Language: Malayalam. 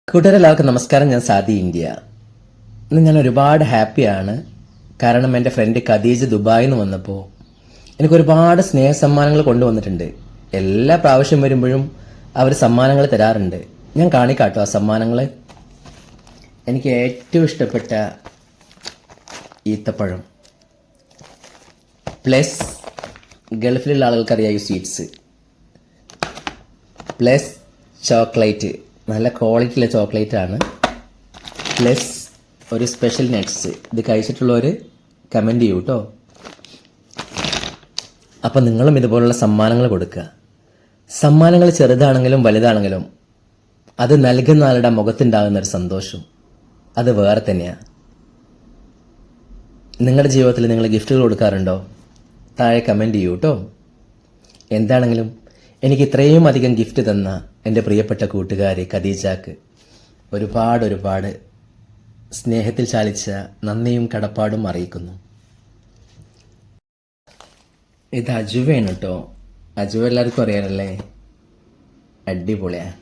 കൂട്ടുകാരെല്ലാവർക്കും നമസ്കാരം. ഞാൻ സാദി ഇന്ത്യ. ഇന്ന് ഞാൻ ഒരുപാട് ഹാപ്പിയാണ്. കാരണം എൻ്റെ ഫ്രണ്ട് ഖദീജ ദുബായിൽ നിന്ന് വന്നപ്പോൾ എനിക്ക് ഒരുപാട് സ്നേഹ സമ്മാനങ്ങൾ കൊണ്ടുവന്നിട്ടുണ്ട്. എല്ലാ പ്രാവശ്യം വരുമ്പോഴും അവർ സമ്മാനങ്ങൾ തരാറുണ്ട്. ഞാൻ കാണിക്കാട്ടോ ആ സമ്മാനങ്ങൾ. എനിക്ക് ഏറ്റവും ഇഷ്ടപ്പെട്ട ഈത്തപ്പഴം, പ്ലസ് ഗൾഫിലുള്ള ആളുകൾക്കറിയാം ഈ സ്വീറ്റ്സ്, പ്ലസ് ചോക്ലേറ്റ്, നല്ല ക്വാളിറ്റിയുള്ള ചോക്ലേറ്റ് ആണ്, പ്ലസ് ഒരു സ്പെഷ്യൽ നട്ട്സ്. ഇത് കഴിച്ചിട്ടുള്ളവർ കമൻറ്റ് ചെയ്യൂ കേട്ടോ. അപ്പം നിങ്ങളും ഇതുപോലുള്ള സമ്മാനങ്ങൾ കൊടുക്കുക. സമ്മാനങ്ങൾ ചെറുതാണെങ്കിലും വലുതാണെങ്കിലും അത് നൽകുന്ന ആളുടെ മുഖത്തുണ്ടാകുന്ന ഒരു സന്തോഷം അത് വേറെ തന്നെയാണ്. നിങ്ങളുടെ ജീവിതത്തിൽ നിങ്ങൾ ഗിഫ്റ്റുകൾ കൊടുക്കാറുണ്ടോ? താഴെ കമൻറ്റ് ചെയ്യൂ കേട്ടോ. എന്താണെങ്കിലും എനിക്ക് ഇത്രയും അധികം ഗിഫ്റ്റ് തന്ന എൻ്റെ പ്രിയപ്പെട്ട കൂട്ടുകാരി ഖദീജക്ക് ഒരുപാട് സ്നേഹത്തിൽ ചാലിച്ച നന്ദിയും കടപ്പാടും അറിയിക്കുന്നു. ഇത് അജുവയാണ് കേട്ടോ. അജുവ എല്ലാവർക്കും അറിയാനല്ലേ, അടിപൊളിയാണ്.